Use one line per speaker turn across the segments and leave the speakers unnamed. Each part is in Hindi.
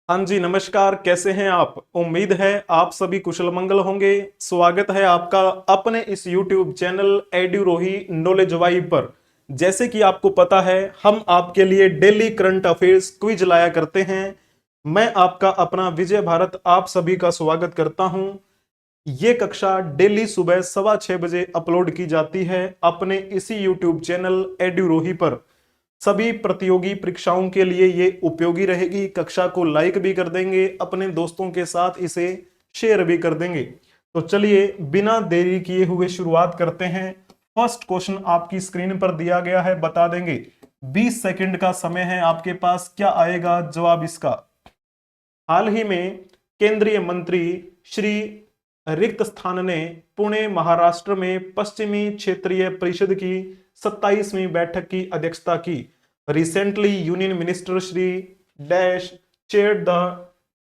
हाँ जी, नमस्कार। कैसे हैं आप? उम्मीद है आप सभी कुशल मंगल होंगे। स्वागत है आपका अपने इस YouTube चैनल एड्यूरोही नॉलेज वाइब पर। जैसे कि आपको पता है, हम आपके लिए डेली करंट अफेयर्स क्विज लाया करते हैं। मैं आपका अपना विजय भारत आप सभी का स्वागत करता हूं। ये कक्षा डेली सुबह 6:15 बजे अपलोड की जाती है अपने इसी YouTube चैनल एड्यूरोही पर। सभी प्रतियोगी परीक्षाओं के लिए ये उपयोगी रहेगी। कक्षा को लाइक भी कर देंगे, अपने दोस्तों के साथ इसे शेयर भी कर देंगे। तो चलिए बिना देरी किए हुए शुरुआत करते हैं। फर्स्ट क्वेश्चन आपकी स्क्रीन पर दिया गया है, बता देंगे। 20 सेकंड का समय है आपके पास। क्या आएगा जवाब इसका? हाल ही में केंद्रीय मंत्री श्री रिक्त स्थान ने पुणे महाराष्ट्र में पश्चिमी क्षेत्रीय परिषद की 27वीं बैठक की अध्यक्षता की। Recently union minister Shri dash chair the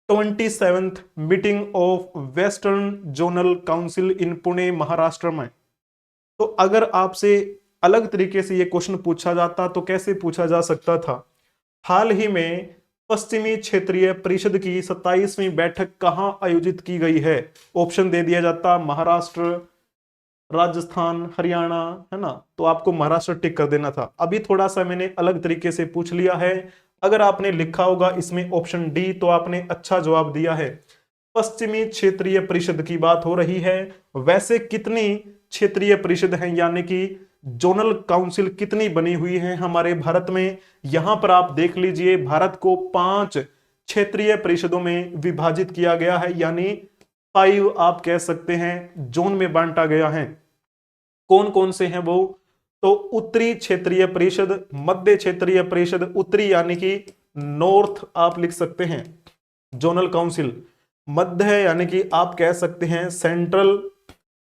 27th meeting of western zonal council in Pune Maharashtra में। तो अगर आपसे अलग तरीके से यह क्वेश्चन पूछा जाता तो कैसे पूछा जा सकता था? हाल ही में पश्चिमी क्षेत्रीय परिषद की 27वीं बैठक कहां आयोजित की गई है? ऑप्शन दे दिया जाता महाराष्ट्र, राजस्थान, हरियाणा, है ना? तो आपको महाराष्ट्र टिक कर देना था। अभी थोड़ा सा मैंने अलग तरीके से पूछ लिया है। अगर आपने लिखा होगा इसमें ऑप्शन डी तो आपने अच्छा जवाब दिया है। पश्चिमी क्षेत्रीय परिषद की बात हो रही है। वैसे कितनी क्षेत्रीय परिषद हैं, यानी कि जोनल काउंसिल कितनी बनी हुई है हमारे भारत में? यहां पर आप देख लीजिए, भारत को 5 क्षेत्रीय परिषदों में विभाजित किया गया है, यानी 5 आप कह सकते हैं जोन में बांटा गया है। कौन कौन से हैं वो? तो उत्तरी क्षेत्रीय परिषद, मध्य क्षेत्रीय परिषद, उत्तरी यानी कि नॉर्थ आप लिख सकते हैं जोनल काउंसिल। मध्य है यानी कि आप कह सकते हैं सेंट्रल,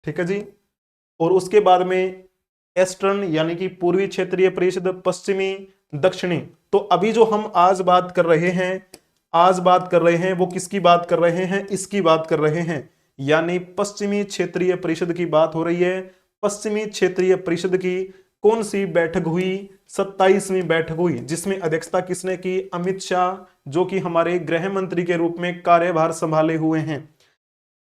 ठीक है जी। और उसके बाद में ईस्टर्न यानी कि पूर्वी क्षेत्रीय परिषद, पश्चिमी, दक्षिणी। तो अभी जो हम आज बात कर रहे हैं, वो किसकी बात कर रहे हैं? इसकी बात कर रहे हैं, यानी पश्चिमी क्षेत्रीय परिषद की बात हो रही है। पश्चिमी क्षेत्रीय परिषद की कौन सी बैठक हुई? 27वीं बैठक हुई, जिसमें अध्यक्षता किसने की? अमित शाह, जो कि हमारे गृह मंत्री के रूप में कार्यभार संभाले हुए हैं।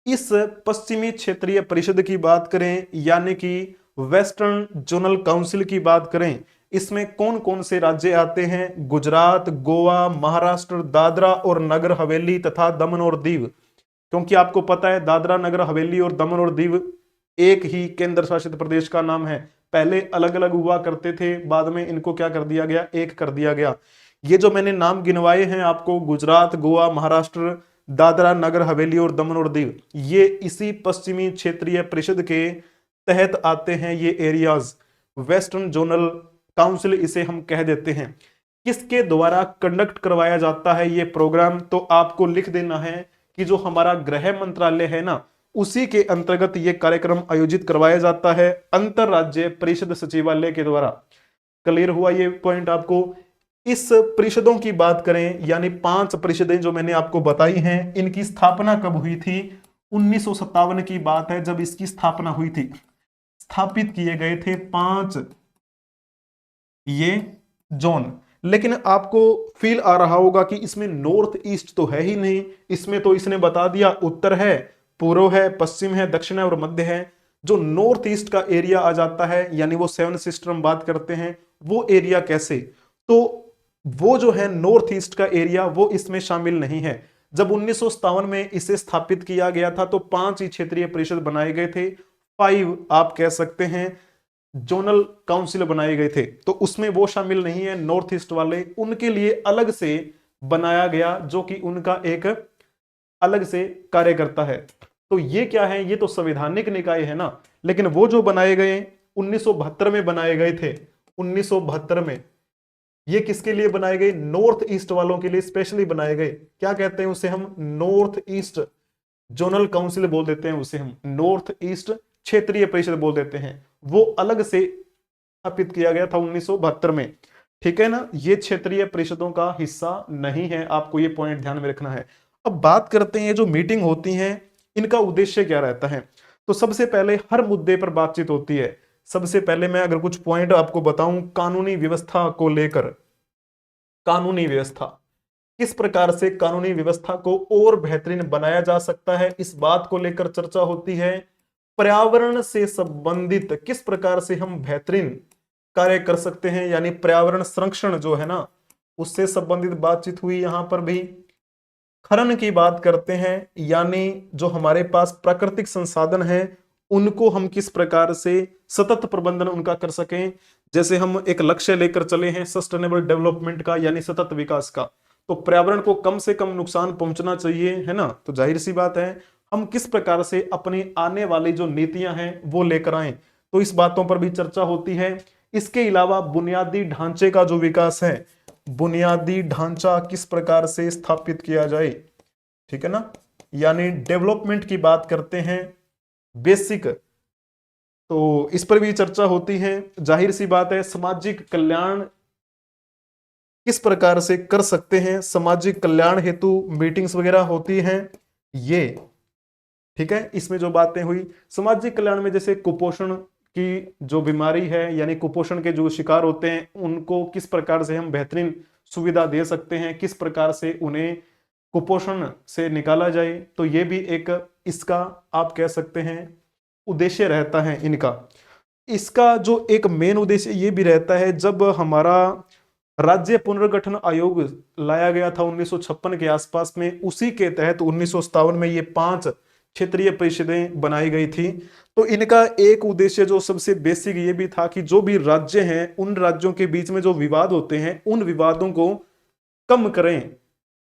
इस पश्चिमी क्षेत्रीय परिषद की बात करें, यानी कि वेस्टर्न जोनल काउंसिल की बात करें, इसमें कौन कौन से राज्य आते हैं? गुजरात, गोवा, महाराष्ट्र, दादरा और नगर हवेली तथा दमन और दीव। क्योंकि आपको पता है दादरा नगर हवेली और दमन और दीव एक ही केंद्र शासित प्रदेश का नाम है। पहले अलग अलग हुआ करते थे, बाद में इनको क्या कर दिया गया? एक कर दिया गया। ये जो मैंने नाम गिनवाए हैं आपको, गुजरात, गोवा, महाराष्ट्र, दादरा नगर हवेली और दमन और दीव, ये इसी पश्चिमी क्षेत्रीय परिषद के तहत आते हैं। ये एरियाज वेस्टर्न जोनल काउंसिल इसे हम कह देते हैं। किसके द्वारा कंडक्ट करवाया जाता है ये प्रोग्राम? तो आपको लिख देना है कि जो हमारा गृह मंत्रालय है ना, उसी के अंतर्गत ये कार्यक्रम आयोजित करवाया जाता है अंतरराज्य परिषद सचिवालय के द्वारा। क्लियर हुआ ये पॉइंट आपको? इस परिषदों की बात करें, यानी 5 परिषदें जो मैंने आपको बताई हैं, इनकी स्थापना कब हुई थी? 1957 की बात है जब इसकी स्थापना हुई थी। स्थापित किए गए थे 5 ये जोन। लेकिन आपको फील आ रहा होगा कि इसमें नॉर्थ ईस्ट तो है ही नहीं। इसमें तो इसने बता दिया उत्तर है, पूर्व है, पश्चिम है, दक्षिण है और मध्य है। जो नॉर्थ ईस्ट का एरिया आ जाता है, यानी वो 7 सिस्टर हम बात करते हैं, वो एरिया कैसे? तो वो जो है नॉर्थ ईस्ट का एरिया, वो इसमें शामिल नहीं है। जब 1957 में इसे स्थापित किया गया था तो 5 ही क्षेत्रीय परिषद बनाए गए थे। 5 आप कह सकते हैं जोनल काउंसिल बनाए गए थे, तो उसमें वो शामिल नहीं है नॉर्थ ईस्ट वाले। उनके लिए अलग से बनाया गया, जो कि उनका एक अलग से कार्य करता है। तो ये क्या है? ये तो संवैधानिक निकाय है ना। लेकिन वो जो बनाए गए 1972 में बनाए गए थे, 1972 में, ये किसके लिए बनाए गए? नॉर्थ ईस्ट वालों के लिए स्पेशली बनाए गए। क्या कहते हैं उसे? हम नॉर्थ ईस्ट जोनल काउंसिल बोल देते हैं उसे, हम नॉर्थ ईस्ट क्षेत्रीय परिषद बोल देते हैं। वो अलग से स्थापित किया गया था 1972 में। ठीक है ना? ये क्षेत्रीय परिषदों का हिस्सा नहीं है, आपको ये पॉइंट ध्यान में रखना है। अब बात करते हैं जो मीटिंग होती हैं, इनका उद्देश्य क्या रहता है? तो सबसे पहले हर मुद्दे पर बातचीत होती है। सबसे पहले मैं अगर कुछ पॉइंट आपको बताऊं कानूनी व्यवस्था को लेकर, कानूनी व्यवस्था, किस प्रकार से कानूनी व्यवस्था को और बेहतरीन बनाया जा सकता है, इस बात को लेकर चर्चा होती है। पर्यावरण से संबंधित किस प्रकार से हम बेहतरीन कार्य कर सकते हैं, यानी पर्यावरण संरक्षण जो है ना, उससे संबंधित बातचीत हुई यहां पर भी। खनन की बात करते हैं, यानी जो हमारे पास प्राकृतिक संसाधन हैं उनको हम किस प्रकार से सतत प्रबंधन उनका कर सकें। जैसे हम एक लक्ष्य लेकर चले हैं सस्टेनेबल डेवलपमेंट का, यानी सतत विकास का, तो पर्यावरण को कम से कम नुकसान पहुंचना चाहिए, है ना। तो जाहिर सी बात है हम किस प्रकार से अपनी आने वाली जो नीतियां हैं वो लेकर आए, तो इस बातों पर भी चर्चा होती है। इसके अलावा बुनियादी ढांचे का जो विकास है, बुनियादी ढांचा किस प्रकार से स्थापित किया जाए, ठीक है ना, यानी डेवलपमेंट की बात करते हैं, बेसिक, तो इस पर भी चर्चा होती है। जाहिर सी बात है सामाजिक कल्याण किस प्रकार से कर सकते हैं, सामाजिक कल्याण हेतु मीटिंग्स वगैरह होती हैं ये, ठीक है। इसमें जो बातें हुई सामाजिक कल्याण में, जैसे कुपोषण की जो बीमारी है, यानी कुपोषण के जो शिकार होते हैं उनको किस प्रकार से हम बेहतरीन सुविधा दे सकते हैं, किस प्रकार से उन्हें कुपोषण से निकाला जाए, तो ये भी एक इसका आप कह सकते हैं उद्देश्य रहता है इनका। इसका जो एक मेन उद्देश्य ये भी रहता है, जब हमारा राज्य पुनर्गठन आयोग लाया गया था 1956 के आसपास में, उसी के तहत 1957 में ये 5 क्षेत्रीय परिषदें बनाई गई थी। तो इनका एक उद्देश्य जो सबसे बेसिक ये भी था कि जो भी राज्य हैं उन राज्यों के बीच में जो विवाद होते हैं उन विवादों को कम करें,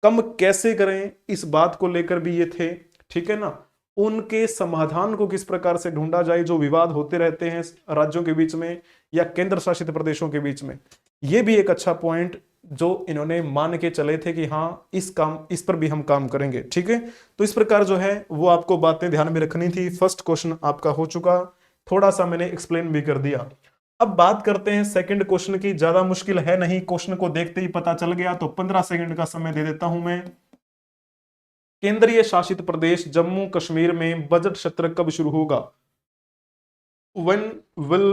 कम कैसे करें इस बात को लेकर भी ये थे, ठीक है ना। उनके समाधान को किस प्रकार से ढूंढा जाए जो विवाद होते रहते हैं राज्यों के बीच में या केंद्र शासित प्रदेशों के बीच में, ये भी एक अच्छा पॉइंट जो इन्होंने मान के चले थे कि हाँ इस पर भी हम काम करेंगे, ठीक है। तो इस प्रकार जो है वो आपको बातें ध्यान में रखनी थी। फर्स्ट क्वेश्चन आपका हो चुका, थोड़ा सा मैंने एक्सप्लेन भी कर दिया। अब बात करते हैं सेकंड क्वेश्चन की, ज्यादा मुश्किल है नहीं, क्वेश्चन को देखते ही पता चल गया, तो 15 सेकंड का समय दे देता हूं मैं। केंद्रीय शासित प्रदेश जम्मू कश्मीर में बजट सत्र कब शुरू होगा? When will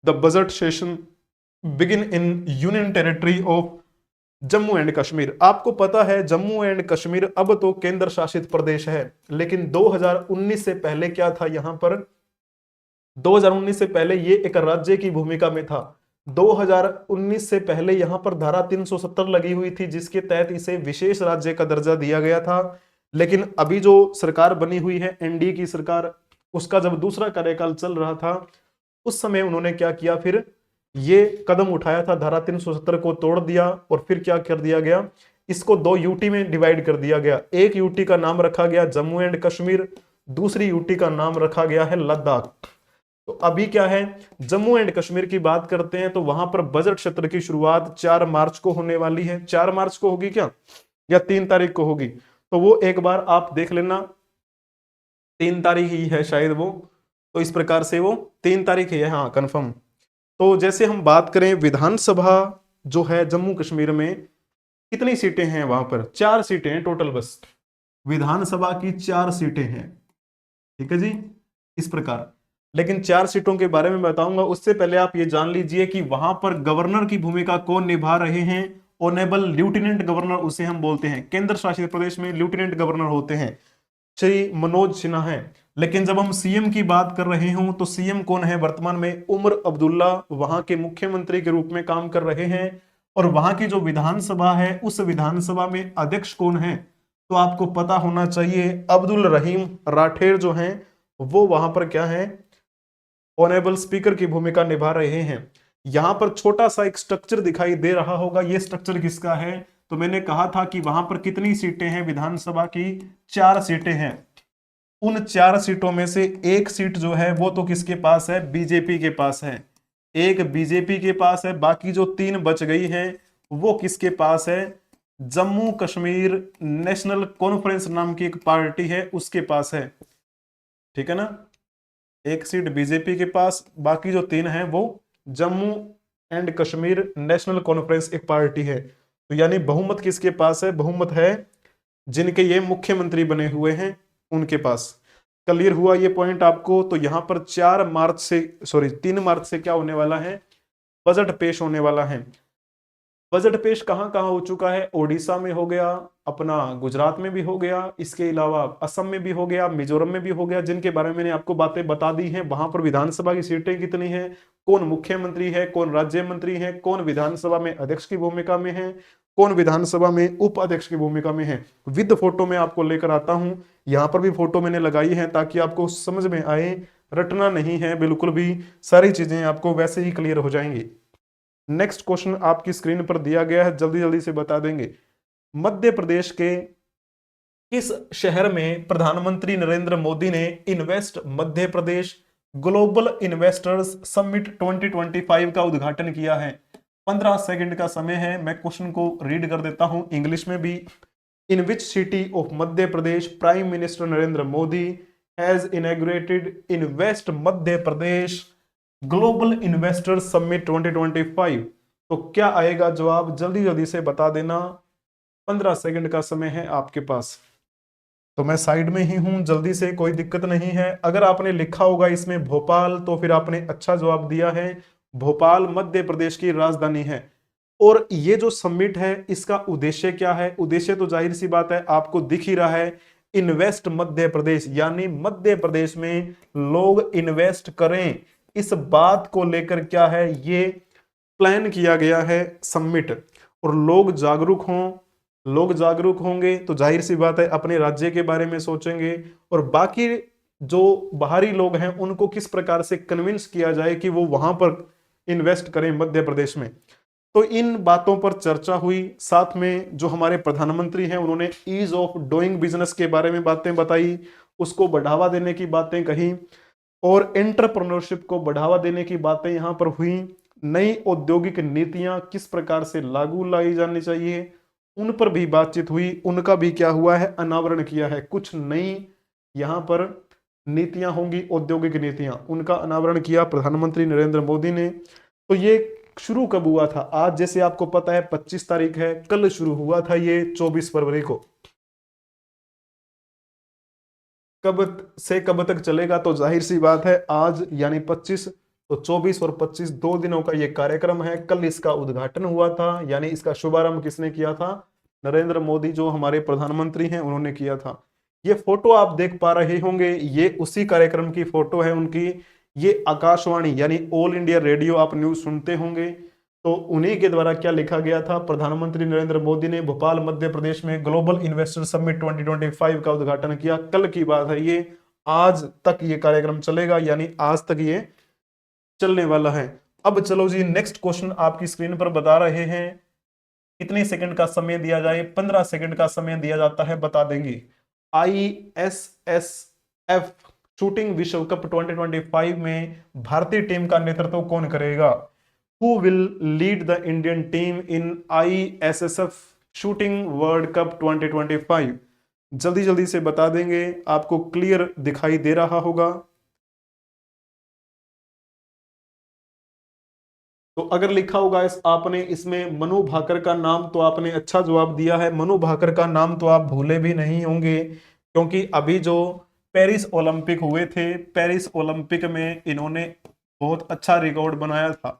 the budget session begin in Union Territory of Jammu and Kashmir? आपको पता है जम्मू एंड कश्मीर अब तो केंद्र शासित प्रदेश है, लेकिन 2019 से पहले क्या था यहां पर, 2019 से पहले ये एक राज्य की भूमिका में था। 2019 से पहले यहां पर धारा 370 लगी हुई थी जिसके तहत इसे विशेष राज्य का दर्जा दिया गया था। लेकिन अभी जो सरकार बनी हुई है एनडीए की सरकार, उसका जब दूसरा कार्यकाल चल रहा था उस समय उन्होंने क्या किया, फिर ये कदम उठाया था, धारा 370 को तोड़ दिया और फिर क्या कर दिया गया, इसको 2 यूटी में डिवाइड कर दिया गया। एक यूटी का नाम रखा गया जम्मू एंड कश्मीर, दूसरी यूटी का नाम रखा गया है लद्दाख। तो अभी क्या है, जम्मू एंड कश्मीर की बात करते हैं तो वहां पर बजट सत्र की शुरुआत 4 मार्च को होने वाली है। 4 मार्च को होगी क्या, या 3 तारीख को होगी, तो वो एक बार आप देख लेना, 3 तारीख ही है शायद वो, तो इस प्रकार से वो 3 तारीख ही है, हाँ कंफर्म। तो जैसे हम बात करें विधानसभा जो है जम्मू कश्मीर में कितनी सीटें हैं, वहां पर 4 सीटें हैं टोटल, बस विधानसभा की 4 सीटें हैं, ठीक है जी, इस प्रकार। लेकिन 4 सीटों के बारे में बताऊंगा, उससे पहले आप ये जान लीजिए कि वहां पर गवर्नर की भूमिका कौन निभा रहे हैं। ऑनेबल लेफ्टिनेंट गवर्नर उसे हम बोलते हैं, केंद्र शासित प्रदेश में लेफ्टिनेंट गवर्नर होते हैं, श्री मनोज सिन्हा है। लेकिन जब हम सीएम की बात कर रहे हूं तो सीएम कौन है वर्तमान में, उमर अब्दुल्ला वहां के मुख्यमंत्री के रूप में काम कर रहे हैं। और वहां की जो विधानसभा है उस विधानसभा में अध्यक्ष कौन है, तो आपको पता होना चाहिए अब्दुल रहीम राठौर जो हैं वो वहां पर क्या है, ऑनेबल स्पीकर की भूमिका निभा रहे हैं। यहां पर छोटा सा एक स्ट्रक्चर दिखाई दे रहा होगा, ये स्ट्रक्चर किसका है, तो मैंने कहा था कि वहां पर कितनी सीटें हैं विधानसभा की, 4 सीटें हैं। उन 4 सीटों में से एक सीट जो है वो तो किसके पास है, बीजेपी के पास है, एक बीजेपी के पास है, बाकी जो 3 बच गई हैं वो किसके पास है, जम्मू कश्मीर नेशनल कॉन्फ्रेंस नाम की एक पार्टी है उसके पास है, ठीक है ना। एक सीट बीजेपी के पास, बाकी जो 3 हैं वो Jammu and Kashmir national conference एक पार्टी है। तो यानी बहुमत किसके पास है, बहुमत है जिनके ये मुख्यमंत्री बने हुए हैं उनके पास। क्लियर हुआ ये पॉइंट आपको। तो यहां पर 3 मार्च से क्या होने वाला है, बजट पेश होने वाला है। बजट पेश कहां कहां हो चुका है? ओडिशा में हो गया, अपना गुजरात में भी हो गया, इसके अलावा असम में भी हो गया, मिजोरम में भी हो गया, जिनके बारे में मैंने आपको बातें बता दी हैं। वहां पर विधानसभा की सीटें कितनी हैं, कौन मुख्यमंत्री है, कौन राज्य मंत्री है, कौन विधानसभा में अध्यक्ष की भूमिका में है, कौन विधानसभा में उप अध्यक्ष की भूमिका में है, विद फोटो में आपको लेकर आता हूं। यहां पर भी फोटो मैंने लगाई है ताकि आपको समझ में आए, रटना नहीं है बिल्कुल भी, सारी चीजें आपको वैसे ही क्लियर हो जाएंगी। नेक्स्ट क्वेश्चन आपकी स्क्रीन पर दिया गया है, जल्दी जल्दी से बता देंगे। मध्य प्रदेश के किस शहर में प्रधानमंत्री नरेंद्र मोदी ने invest Madhya Pradesh global investors summit 2025 का उद्घाटन किया है? 15 सेकंड का समय है, मैं क्वेश्चन को रीड कर देता हूं इंग्लिश में भी। In which city of Madhya Pradesh prime minister Narendra Modi has inaugurated invest Madhya Pradesh global investor summit 2025? तो क्या आएगा जवाब, जल्दी जल्दी से बता देना। 15 सेकंड का समय है आपके पास। तो मैं साइड में ही हूं, जल्दी से, कोई दिक्कत नहीं है। अगर आपने लिखा होगा इसमें भोपाल तो फिर आपने अच्छा जवाब दिया है। भोपाल मध्य प्रदेश की राजधानी है। और ये जो समिट है इसका उद्देश्य क्या है? उद्देश्य तो जाहिर सी बात है, आपको दिख ही रहा है, इन्वेस्ट मध्य प्रदेश, यानी मध्य प्रदेश में लोग इन्वेस्ट करें, इस बात को लेकर क्या है, ये प्लान किया गया है समिट। और लोग जागरूक हों, लोग जागरूक होंगे तो जाहिर सी बात है अपने राज्य के बारे में सोचेंगे, और बाकी जो बाहरी लोग हैं उनको किस प्रकार से कन्विंस किया जाए कि वो वहां पर इन्वेस्ट करें मध्य प्रदेश में। तो इन बातों पर चर्चा हुई। साथ में जो हमारे प्रधानमंत्री हैं उन्होंने ईज ऑफ डूइंग बिजनेस के बारे में बातें बताई, उसको बढ़ावा देने की बातें कही, और एंटरप्रेन्योरशिप को बढ़ावा देने की बातें यहां पर हुई। नई औद्योगिक नीतियां किस प्रकार से लागू लाई जानी चाहिए उन पर भी बातचीत हुई, उनका भी क्या हुआ है, अनावरण किया है। कुछ नई यहां पर नीतियां होंगी, औद्योगिक नीतियां, उनका अनावरण किया प्रधानमंत्री नरेंद्र मोदी ने। तो ये शुरू कब हुआ था? आज जैसे आपको पता है 25 तारीख है, कल शुरू हुआ था ये 24 फरवरी को। कब से कब तक चलेगा? तो जाहिर सी बात है आज यानी 25, तो 24 और 25 2 दिनों का ये कार्यक्रम है। कल इसका उद्घाटन हुआ था, यानी इसका शुभारंभ किसने किया था? नरेंद्र मोदी जो हमारे प्रधानमंत्री हैं उन्होंने किया था। ये फोटो आप देख पा रहे होंगे, ये उसी कार्यक्रम की फोटो है उनकी। ये आकाशवाणी यानी ऑल इंडिया रेडियो, आप न्यूज सुनते होंगे, तो उन्हीं के द्वारा क्या लिखा गया था, प्रधानमंत्री नरेंद्र मोदी ने भोपाल मध्य प्रदेश में ग्लोबल इन्वेस्टर समिट 2025 का उद्घाटन किया। कल की बात है ये, आज तक ये कार्यक्रम चलेगा, यानी आज तक ये चलने वाला है। अब चलो जी, नेक्स्ट क्वेश्चन आपकी स्क्रीन पर बता रहे हैं। कितने सेकंड का समय दिया जाए? 15 सेकंड का समय दिया जाता है, बता देंगे। ISSF शूटिंग विश्व कप 2025 में भारतीय टीम का नेतृत्व कौन करेगा? Who will lead the Indian team in ISSF shooting world cup 2025? जल्दी जल्दी से बता देंगे, आपको क्लियर दिखाई दे रहा होगा। तो अगर लिखा होगा आपने इसमें मनु भाकर का नाम, तो आपने अच्छा जवाब दिया है। मनु भाकर का नाम तो आप भूले भी नहीं होंगे, क्योंकि अभी जो पेरिस ओलंपिक हुए थे, पेरिस ओलंपिक में इन्होंने बहुत अच्छा रिकॉर्ड बनाया था।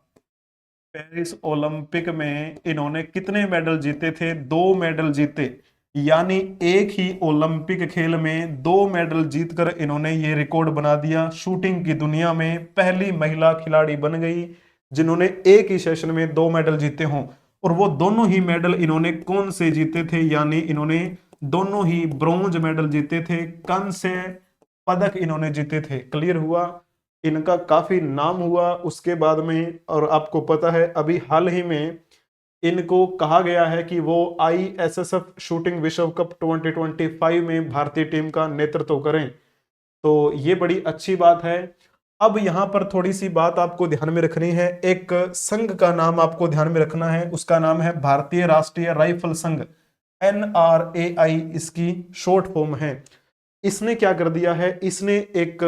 पेरिस ओलंपिक में इन्होंने कितने मेडल जीते थे? 2 मेडल जीते, यानी एक ही ओलंपिक खेल में 2 मेडल जीतकर इन्होंने ये रिकॉर्ड बना दिया। शूटिंग की दुनिया में पहली महिला खिलाड़ी बन गई जिन्होंने एक ही सेशन में 2 मेडल जीते हों। और वो दोनों ही मेडल इन्होंने कौन से जीते थे? यानी इन्होंने दोनों ही ब्रॉन्ज मेडल जीते थे, कांस्य पदक इन्होंने जीते थे। क्लियर हुआ? इनका काफी नाम हुआ उसके बाद में। और आपको पता है अभी हाल ही में इनको कहा गया है कि वो ISSF शूटिंग विश्व कप 2025 में भारतीय टीम का नेतृत्व करें, तो ये बड़ी अच्छी बात है। अब यहां पर थोड़ी सी बात आपको ध्यान में रखनी है। एक संघ का नाम आपको ध्यान में रखना है, उसका नाम है भारतीय राष्ट्रीय राइफल संघ, NRAI इसकी शॉर्ट फॉर्म है। इसने क्या कर दिया है, इसने एक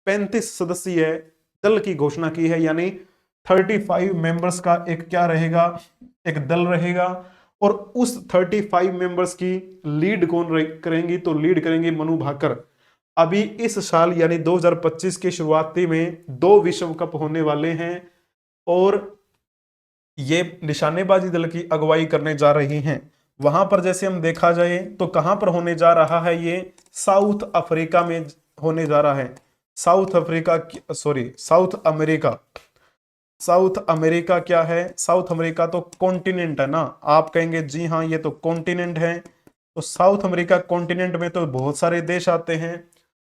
35 सदस्यीय दल की घोषणा की है, यानी 35 मेंबर्स का एक क्या रहेगा, एक दल रहेगा। और उस 35 मेंबर्स की लीड कौन करेंगी? तो लीड करेंगे मनु भाकर। अभी इस साल यानी 2025 की शुरुआती में 2 विश्व कप होने वाले हैं, और ये निशानेबाजी दल की अगुवाई करने जा रही हैं। वहां पर जैसे हम देखा जाए तो कहां पर होने जा रहा है, ये साउथ अफ्रीका में होने जा रहा है। South Africa, sorry south America. South America क्या है? साउथ अमेरिका तो कॉन्टिनेंट है ना। आप कहेंगे जी हाँ ये तो कॉन्टिनेंट है, तो साउथ अमेरिका कॉन्टिनेंट में तो बहुत सारे देश आते हैं।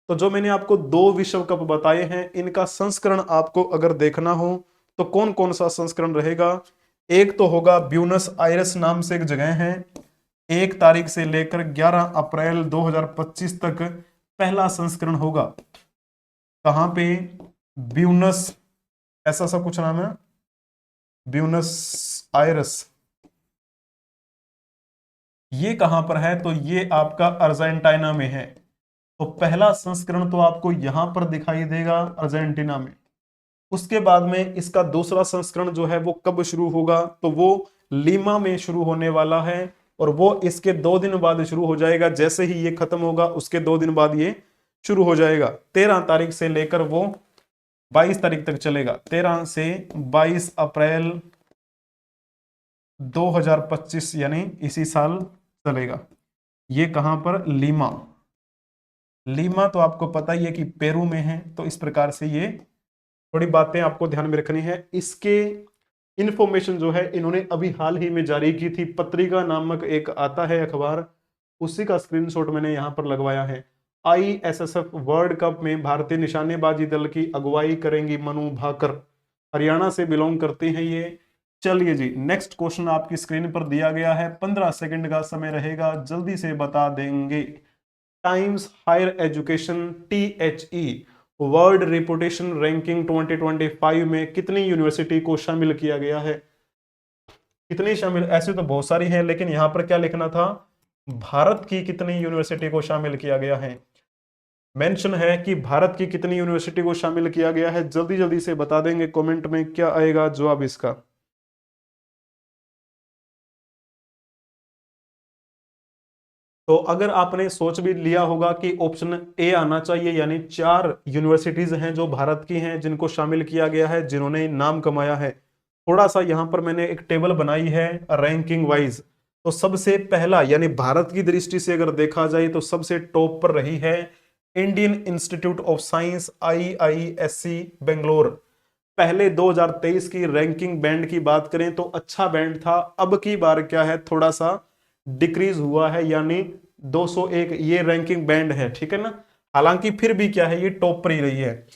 तो जो मैंने आपको दो विश्व कप बताए हैं, इनका संस्करण आपको अगर देखना हो तो कौन कौन सा संस्करण रहेगा? एक तो होगा ब्यूनस आयर्स नाम से एक जगह है, 1 तारीख से लेकर 11 अप्रैल 2025 तक पहला संस्करण होगा। कहां पे? ब्यूनस, ऐसा सब कुछ नाम है, ब्यूनस आयरस। ये कहां पर है? तो ये आपका अर्जेंटीना में है। तो पहला संस्करण तो आपको यहां पर दिखाई देगा अर्जेंटीना में। उसके बाद में इसका दूसरा संस्करण जो है वो कब शुरू होगा? तो वो लीमा में शुरू होने वाला है, और वो इसके 2 दिन बाद शुरू हो जाएगा। जैसे ही ये खत्म होगा उसके 2 दिन बाद ये शुरू हो जाएगा। 13 तारीख से लेकर वो 22 तारीख तक चलेगा। 13 से 22 अप्रैल 2025 यानी इसी साल चलेगा। ये कहां पर? लीमा। लीमा तो आपको पता ही है कि पेरू में है। तो इस प्रकार से ये थोड़ी बातें आपको ध्यान में रखनी है। इसके इंफॉर्मेशन जो है इन्होंने अभी हाल ही में जारी की थी। पत्रिका नामक एक आता है अखबार, उसी का स्क्रीनशॉट मैंने यहां पर लगवाया है। ISSF वर्ल्ड कप में भारतीय निशानेबाजी दल की अगुवाई करेंगी मनु भाकर, हरियाणा से बिलोंग करती हैं ये। चलिए जी, नेक्स्ट क्वेश्चन आपकी स्क्रीन पर दिया गया है, 15 सेकंड का समय रहेगा, जल्दी से बता देंगे। Times Higher Education THE world reputation ranking 2025 में कितनी यूनिवर्सिटी को शामिल किया गया है? कितनी शामिल? ऐसे तो बहुत सारी हैं, लेकिन यहां पर क्या लिखना था? भारत की कितनी यूनिवर्सिटी को शामिल किया गया है। मेंशन है कि भारत की कितनी यूनिवर्सिटी को शामिल किया गया है। जल्दी जल्दी से बता देंगे कमेंट में क्या आएगा जवाब इसका। तो अगर आपने सोच भी लिया होगा कि ऑप्शन ए आना चाहिए, यानी 4 यूनिवर्सिटीज हैं जो भारत की हैं जिनको शामिल किया गया है, जिन्होंने नाम कमाया है। थोड़ा सा यहां पर मैंने एक टेबल बनाई है रैंकिंग वाइज। तो सबसे पहला यानी भारत की दृष्टि से अगर देखा जाए तो सबसे टॉप पर रही है Indian institute of science IISc Bangalore. पहले 2023 की रैंकिंग बैंड की बात करें तो अच्छा बैंड था। अब की बार क्या है, थोड़ा सा डिक्रीज हुआ है, यानी 201 ये रैंकिंग बैंड है, ठीक है ना। हालांकि फिर भी क्या है, ये टॉप पर ही रही है।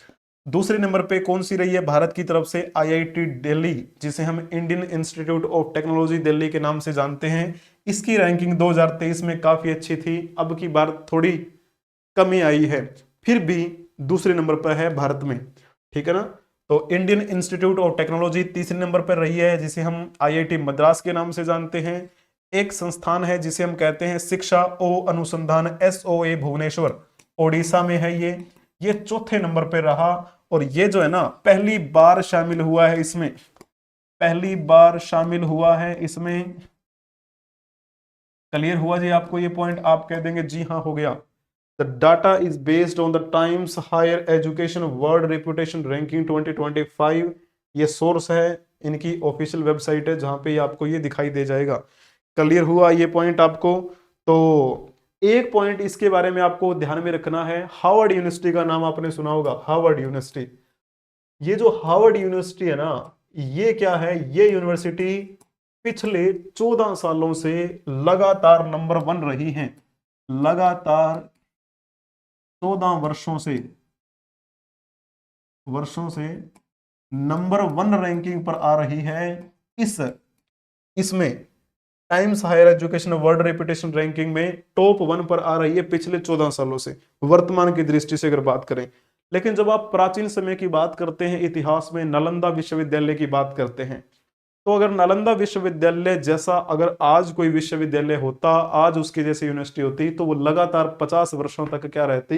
दूसरे नंबर पे कौन सी रही है भारत की तरफ से? IIT दिल्ली, जिसे हम Indian institute of technology Delhi के नाम से जानते हैं। इसकी रैंकिंग 2023 में काफी अच्छी थी, अब की बार थोड़ी कमी आई है, फिर भी दूसरे नंबर पर है भारत में, ठीक है ना। तो इंडियन इंस्टीट्यूट ऑफ टेक्नोलॉजी तीसरे नंबर पर रही है, जिसे हम IIT मद्रास के नाम से जानते हैं। एक संस्थान है जिसे हम कहते हैं शिक्षा ओ अनुसंधान SOA भुवनेश्वर, ओडिशा में है ये चौथे नंबर पर रहा। और ये जो है ना पहली बार शामिल हुआ है इसमें, पहली बार शामिल हुआ है इसमें। क्लियर हुआ जी आपको ये पॉइंट? आप कह देंगे जी हाँ हो गया। The data is based on the Times Higher Education World Reputation Ranking 2025। ये सोर्स है, इनकी ऑफिशियल वेबसाइट है जहां पे ये आपको ये दिखाई दे जाएगा। क्लियर हुआ ये पॉइंट आपको? तो एक पॉइंट इसके बारे में आपको ध्यान में रखना है, हार्वर्ड यूनिवर्सिटी का नाम आपने सुना होगा, हार्वर्ड यूनिवर्सिटी। ये जो हार्वर्ड यूनिवर्सिटी है ना, ये क्या है, ये यूनिवर्सिटी पिछले 14 सालों से लगातार नंबर 1 रही है। लगातार 14 वर्षों से नंबर 1 रैंकिंग पर आ रही है। इस इसमें Times Higher Education world reputation ranking में टॉप 1 पर आ रही है पिछले 14 सालों से, वर्तमान की दृष्टि से अगर बात करें। लेकिन जब आप प्राचीन समय की बात करते हैं, इतिहास में नालंदा विश्वविद्यालय की बात करते हैं, तो अगर नालंदा विश्वविद्यालय जैसा अगर आज कोई विश्वविद्यालय होता, आज उसके जैसी यूनिवर्सिटी होती, तो वो लगातार 50 वर्षों तक क्या रहती,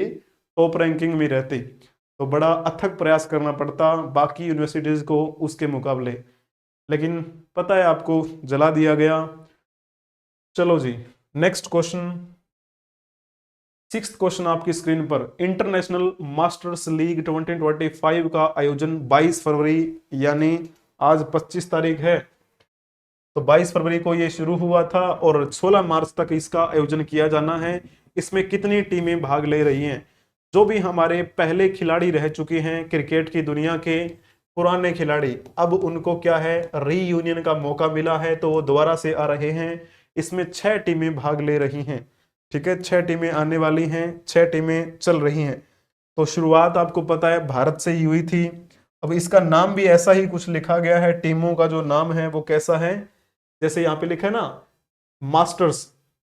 टॉप रैंकिंग में रहती। तो बड़ा अथक प्रयास करना पड़ता बाकी यूनिवर्सिटीज को उसके मुकाबले, लेकिन पता है आपको जला दिया गया। चलो जी, नेक्स्ट क्वेश्चन, 6th क्वेश्चन आपकी स्क्रीन पर। इंटरनेशनल मास्टर्स लीग 2025 का आयोजन 22 फरवरी यानी आज 25 तारीख है, तो 22 फरवरी को ये शुरू हुआ था और 16 मार्च तक इसका आयोजन किया जाना है। इसमें कितनी टीमें भाग ले रही हैं? जो भी हमारे पहले खिलाड़ी रह चुके हैं क्रिकेट की दुनिया के, पुराने खिलाड़ी, अब उनको क्या है, रीयूनियन का मौका मिला है, तो वो दोबारा से आ रहे हैं। इसमें 6 टीमें भाग ले रही हैं। ठीक है, 6 टीमें आने वाली हैं, 6 टीमें चल रही हैं। तो शुरुआत आपको पता है भारत से ही हुई थी। अब इसका नाम भी ऐसा ही कुछ लिखा गया है, टीमों का जो नाम है वो कैसा है, जैसे यहाँ पे लिखा है ना मास्टर्स,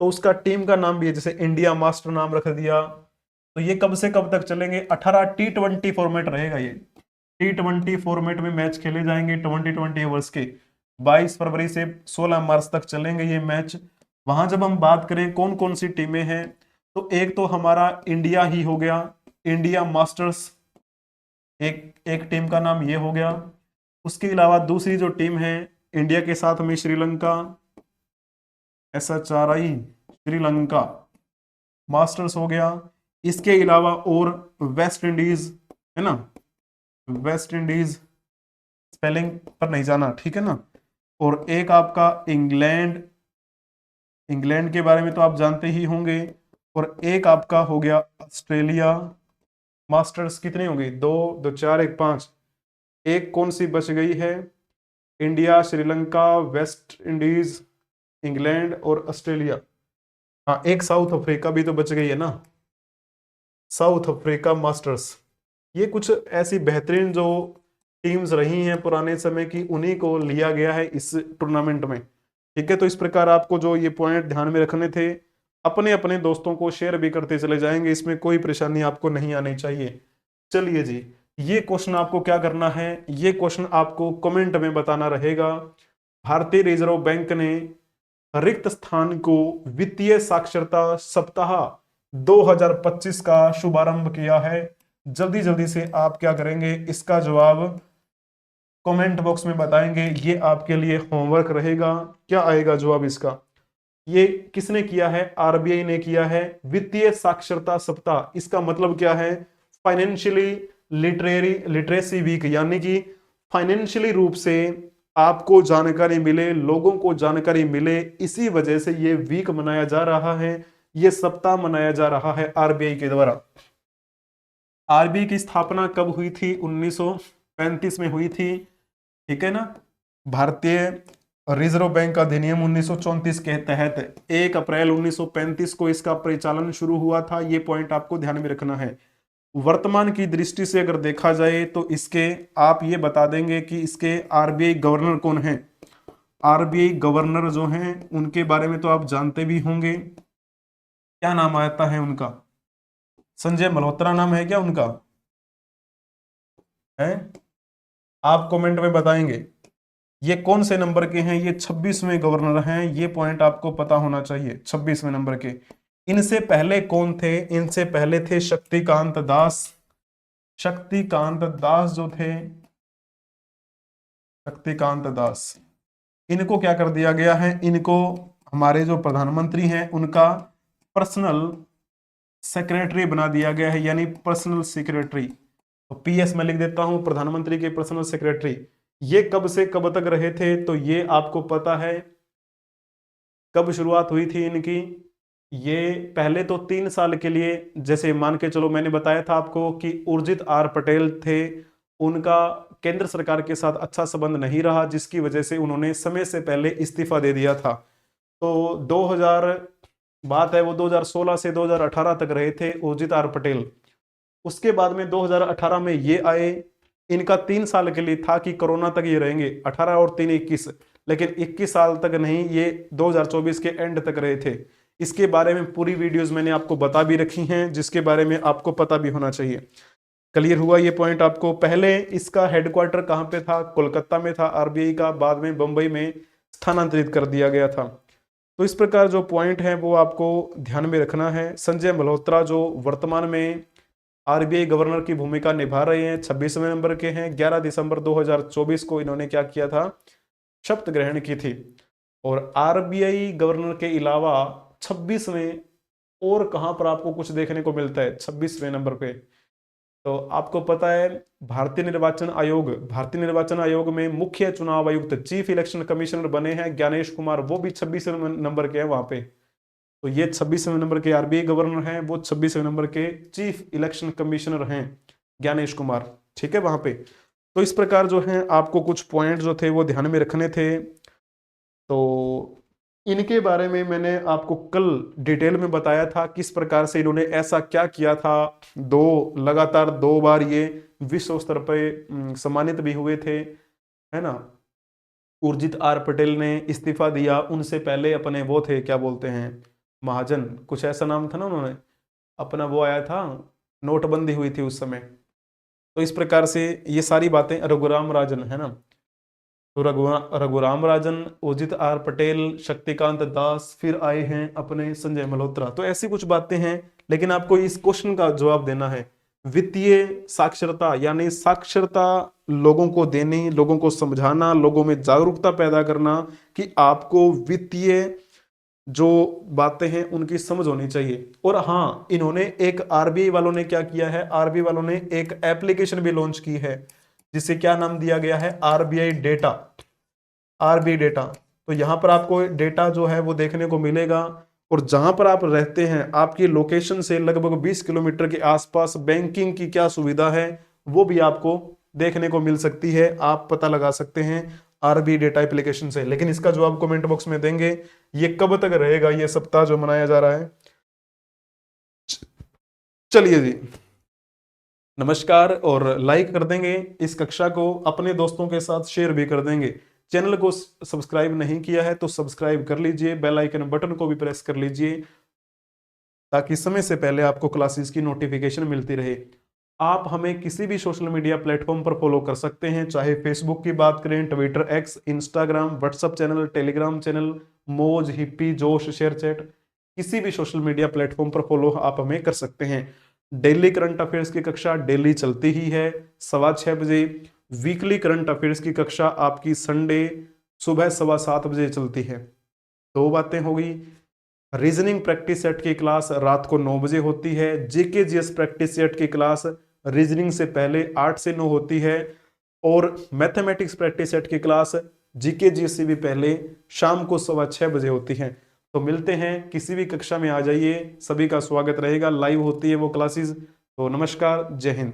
तो उसका टीम का नाम भी है, जैसे इंडिया मास्टर नाम रख दिया। तो ये कब से कब तक चलेंगे? 18 T20 फॉर्मेट रहेगा ये। T20 फॉर्मेट में मैच खेले जाएंगे 20 ओवर्स के। 22 फरवरी से 16 मार्च तक चलेंगे ये मैच। वहां जब हम बात करें कौन कौन सी टीमें हैं, तो एक तो हमारा इंडिया ही हो गया, इंडिया मास्टर्स, एक एक टीम का नाम ये हो गया। उसके अलावा दूसरी जो टीम है इंडिया के साथ में श्रीलंका, SHRI श्रीलंका मास्टर्स हो गया। इसके अलावा और वेस्ट इंडीज है ना, वेस्ट इंडीज स्पेलिंग पर नहीं जाना, ठीक है ना। और एक आपका इंग्लैंड, इंग्लैंड के बारे में तो आप जानते ही होंगे। और एक आपका हो गया ऑस्ट्रेलिया मास्टर्स। कितने होंगे? 2 2 4 1 5। एक कौन सी बच गई है? India, Sri Lanka, West Indies, England और ऑस्ट्रेलिया। हाँ, एक साउथ अफ्रीका भी तो बच गई है ना, साउथ अफ्रीका मास्टर्स। ये कुछ ऐसी बेहतरीन जो टीम्स रही हैं पुराने समय की, उन्हीं को लिया गया है इस टूर्नामेंट में। ठीक है, तो इस प्रकार आपको जो ये पॉइंट ध्यान में रखने थे, अपने अपने दोस्तों को शेयर भी करते चले जाएंगे, इसमें कोई परेशानी आपको नहीं आनी चाहिए। चलिए जी, ये क्वेश्चन आपको क्या करना है, ये क्वेश्चन आपको कमेंट में बताना रहेगा। भारतीय रिजर्व बैंक ने रिक्त स्थान को वित्तीय साक्षरता सप्ताह 2025 का शुभारंभ किया है। जल्दी जल्दी से आप क्या करेंगे, इसका जवाब कमेंट बॉक्स में बताएंगे। ये आपके लिए होमवर्क रहेगा। क्या आएगा जवाब इसका? ये किसने किया है? RBI ने किया है। वित्तीय साक्षरता सप्ताह, इसका मतलब क्या है? फाइनेंशियली लिटरेसी वीक, यानी कि फाइनेंशियली रूप से आपको जानकारी मिले, लोगों को जानकारी मिले, इसी वजह से ये वीक मनाया जा रहा है, ये सप्ताह मनाया जा रहा है RBI के द्वारा। RBI की स्थापना कब हुई थी? 1935 में हुई थी। ठीक है ना। भारतीय रिजर्व बैंक अधिनियम 1934 के तहत 1 अप्रैल 1935 को इसका परिचालन शुरू हुआ था। ये पॉइंट आपको ध्यान में रखना है। वर्तमान की दृष्टि से अगर देखा जाए तो इसके आप ये बता देंगे कि इसके RBI गवर्नर कौन है। RBI गवर्नर जो हैं उनके बारे में तो आप जानते भी होंगे। क्या नाम आता है उनका? संजय मल्होत्रा नाम है क्या उनका? है? आप कमेंट में बताएंगे। ये कौन से नंबर के हैं? ये 26वें गवर्नर हैं। ये पॉइंट आपको पता होना चाहिए, 26वें नंबर के। इनसे पहले कौन थे? इनसे पहले थे शक्तिकांत दास। शक्तिकांत दास जो थे, शक्तिकांत दास, इनको क्या कर दिया गया है? इनको हमारे जो प्रधानमंत्री हैं उनका पर्सनल सेक्रेटरी बना दिया गया है, यानी पर्सनल सेक्रेटरी। तो PS में लिख देता हूं, प्रधानमंत्री के पर्सनल सेक्रेटरी। ये कब से कब तक रहे थे? तो ये आपको पता है कब शुरुआत हुई थी इनकी। ये पहले तो 3 साल के लिए, जैसे मान के चलो, मैंने बताया था आपको कि उर्जित R पटेल थे, उनका केंद्र सरकार के साथ अच्छा संबंध नहीं रहा, जिसकी वजह से उन्होंने समय से पहले इस्तीफा दे दिया था। तो 2000 बात है, वो 2016 से 2018 तक रहे थे उर्जित R पटेल। उसके बाद में 2018 में ये आए। इनका 3 साल के लिए था कि कोरोना तक ये रहेंगे, 18 और 3 21, लेकिन 21 साल तक नहीं, ये 2024 के एंड तक रहे थे। इसके बारे में पूरी वीडियोस मैंने आपको बता भी रखी हैं, जिसके बारे में आपको पता भी होना चाहिए। क्लियर हुआ ये पॉइंट आपको? पहले इसका हेडक्वार्टर कहाँ पे था? कोलकाता में था RBI का, बाद में बंबई में स्थानांतरित कर दिया गया था। तो इस प्रकार जो पॉइंट है वो आपको ध्यान में रखना है। संजय मल्होत्रा जो वर्तमान में RBI गवर्नर की भूमिका निभा रहे हैं, 26वें नंबर के हैं। 11 दिसंबर 2024 को इन्होंने क्या किया था? शपथ ग्रहण की थी। और RBI गवर्नर के अलावा 26वें और कहां पर आपको कुछ देखने को मिलता है? 26वें नंबर पे तो आपको पता है भारतीय निर्वाचन आयोग में मुख्य चुनाव आयुक्त चीफ इलेक्शन कमिश्नर बने हैं ज्ञानेश कुमार, वो भी 26वें नंबर के हैं वहां पे। तो ये 26वें नंबर के आरबीआई गवर्नर हैं, वो 26वें नंबर के चीफ इलेक्शन कमिश्नर हैं ज्ञानेश कुमार, ठीक है वहां पे। तो इस प्रकार जो है आपको कुछ पॉइंट जो थे वो ध्यान में रखने थे। तो इनके बारे में मैंने आपको कल डिटेल में बताया था किस प्रकार से इन्होंने ऐसा क्या किया था। लगातार 2 बार ये विश्व स्तर पर सम्मानित भी हुए थे, है ना। उर्जित आर पटेल ने इस्तीफा दिया, उनसे पहले अपने वो थे क्या बोलते हैं महाजन, कुछ ऐसा नाम था ना उन्होंने अपना, वो आया था, नोटबंदी हुई थी उस समय। तो इस प्रकार से ये सारी बातें, रघुराम राजन है ना, तो रघुराम राजन, उदित आर पटेल, शक्तिकांत दास, फिर आए हैं अपने संजय मल्होत्रा। तो ऐसी कुछ बातें हैं, लेकिन आपको इस क्वेश्चन का जवाब देना है। वित्तीय साक्षरता यानी साक्षरता लोगों को देनी, लोगों को समझाना, लोगों में जागरूकता पैदा करना कि आपको वित्तीय जो बातें हैं उनकी समझ होनी चाहिए। और हाँ, इन्होंने एक आरबीआई वालों ने क्या किया है, आरबीआई वालों ने एक एप्लीकेशन भी लॉन्च की है जिसे क्या नाम दिया गया है, आरबीआई डेटा। आरबीआई डेटा, तो यहां पर आपको डेटा जो है वो देखने को मिलेगा। और जहां पर आप रहते हैं आपकी लोकेशन से लगभग 20 किलोमीटर के आसपास बैंकिंग की क्या सुविधा है वो भी आपको देखने को मिल सकती है, आप पता लगा सकते हैं आरबीआई डेटा एप्लीकेशन से। लेकिन इसका जवाब कमेंट बॉक्स में देंगे। ये कब तक रहेगा ये सप्ताह जो मनाया जा रहा है। चलिए जी, नमस्कार। और लाइक कर देंगे इस कक्षा को, अपने दोस्तों के साथ शेयर भी कर देंगे। चैनल को सब्सक्राइब नहीं किया है तो सब्सक्राइब कर लीजिए, बेल आइकन बटन को भी प्रेस कर लीजिए ताकि समय से पहले आपको क्लासेस की नोटिफिकेशन मिलती रहे। आप हमें किसी भी सोशल मीडिया प्लेटफॉर्म पर फॉलो कर सकते हैं, चाहे फेसबुक की बात करें, Twitter, x, Instagram, WhatsApp channel, Telegram channel, मोज, हिप्पी, जोश, शेयर चैट, किसी भी सोशल मीडिया प्लेटफॉर्म पर फॉलो आप हमें कर सकते हैं। डेली करंट अफेयर्स की कक्षा डेली चलती ही है 6:15 बजे। वीकली करंट अफेयर्स की कक्षा आपकी संडे सुबह 7:15 बजे चलती है। दो बातें हो गई। रीजनिंग प्रैक्टिस सेट की क्लास रात को 9 बजे होती है। जीके जीएस प्रैक्टिस सेट की क्लास रीजनिंग से पहले 8 से 9 होती है। और मैथमेटिक्स प्रैक्टिस सेट की क्लास जीके जीएस से भी पहले शाम को 6:15 बजे होती है। तो मिलते हैं, किसी भी कक्षा में आ जाइए, सभी का स्वागत रहेगा। लाइव होती है वो क्लासेस। तो नमस्कार, जय हिंद।